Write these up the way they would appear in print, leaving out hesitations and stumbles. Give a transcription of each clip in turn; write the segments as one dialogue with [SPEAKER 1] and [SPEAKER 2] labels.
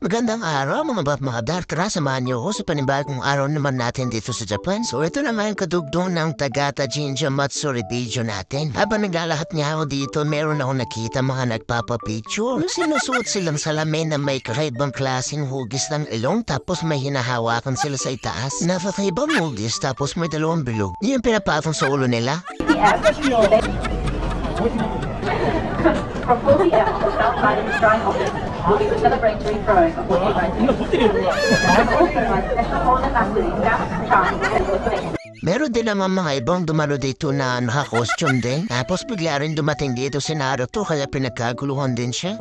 [SPEAKER 1] Magandang araw mga mga tara samahan niyo ako sa panibagong araw naman natin dito sa Japan. So ito na nga yung kadugtong ng Tagata Jinja Matsuri video natin. Habang naglalahat nga ako dito, meron ako nakita mga nagpapapicture. Sinusuot silang salamin na may kakaibang klaseng hugis ng ilong tapos may hinahawakan sila sa itaas. Napakaibang hugis tapos may dalawang bilog. Yung pinapatong sa ulo nila.
[SPEAKER 2] From 4 p.m. on the south side of the Shrine Office will be the celebratory throwing of the rice. And also my special order master in that shrine will sing.
[SPEAKER 1] Meron din naman mga ibang dumalo dito na naka-costume din. Tapos bigla rin dumating dito si Naruto kaya pinagkaguluhan din siya.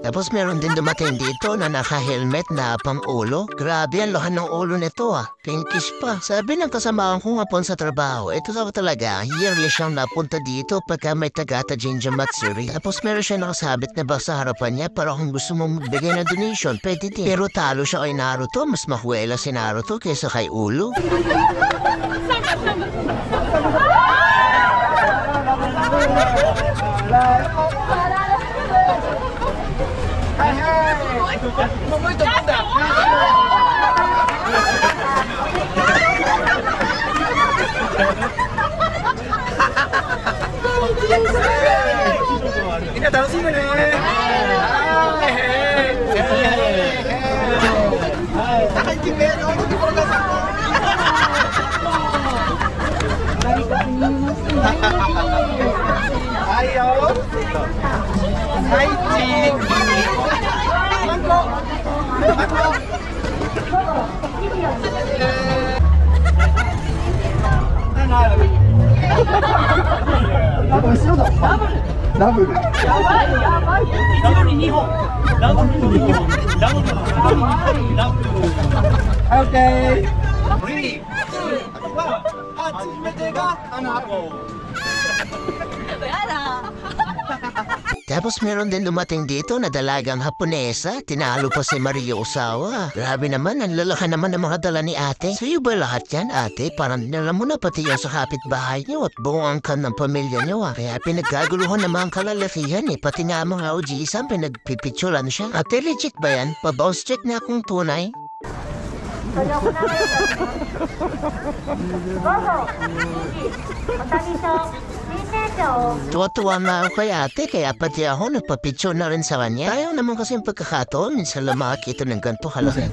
[SPEAKER 1] Tapos meron din dumating dito na naka-helmet na pang-ulo. Grabe ang lahan ng ulo nito Pinkish pa. Sabi ng kasamahan ko ngapon sa trabaho, ito talaga, yearly siyang napunta dito pagka may Tagata Jinja Matsuri. Tapos meron siya nakasabit na bag sa harapan niya para kung gusto mong magbigay ng donation, pwede din. Pero talo siya kay Naruto, mas mahuwela si Naruto kaysa kay Ulo.
[SPEAKER 3] ダブル。やばいやばい。1人2本。ダブル2本。ダブル。オッケー。3、2、1、初めてが花子。やだ。
[SPEAKER 1] Tapos meron din dumating dito na dalagang Haponesa. Tinalo pa si Mario Osawa. Grabe naman, ang lalaki naman ng mga dala ni ate. Sa'yo ba lahat yan, ate? Parang dinala mo na pati yan sa kapitbahay niyo at buong angkan ng pamilya niyo Kaya pinagkaguluhan naman ang kalalakihan Pati nga mga OG-san pinagpipicturan siya. Ate, legit ba yan? Pa-bounce check na akong tunay. Tuwa-tuwa na ako kay ate, kaya pati ako nagpapicture na rin sa kanya. Tayo naman kasi yung pagkakataon, minsan lang makakita ng ganito kalaki.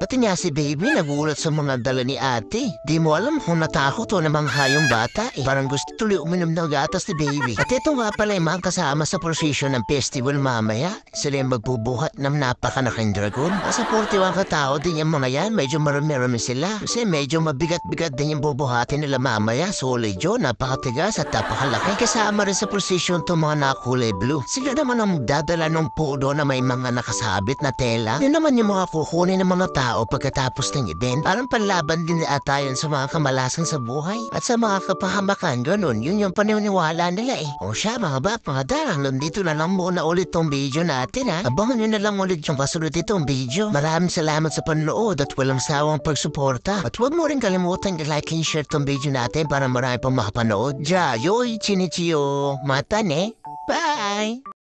[SPEAKER 1] Pati nga si baby nagulat sa mga dala ni ate. Di mo alam kung natakot o namangha yung bata Parang gusto tuloy uminom ng gatas ni baby. At ito nga pala yung mga kasama sa procession ng festival mamaya. Sila yung magbubuhat ng napakanaking dragon. Sa 41 katao din yung mga yan, medyo marami-rami sila. Kasi medyo mabigat-bigat din yung bubuhatin nila mamaya. Solid yun, napakatigas at napakalaki. Kasama rin sa procession to mga nakakulay blue. Sila naman ang dadala ng pudo na may mga nakasabit na tela. Yun naman yung mga kukunin ng mga tao pagkatapos ng event. Parang panlaban din ata yun sa mga kamalasan sa buhay at sa mga kapahamakan. Ganun, yun yung paniniwala nila O siya mga darang, nandito na lang muna ulit tong video natin Abangan nyo na lang ulit yung kasunod itong video. Maraming salamat sa panonood at walang sawang pagsuporta. At huwag mo rin kalimutan like and share tong video natin para marami pang makapanood. Jayoy, chinichiyo, mata ne. Bye!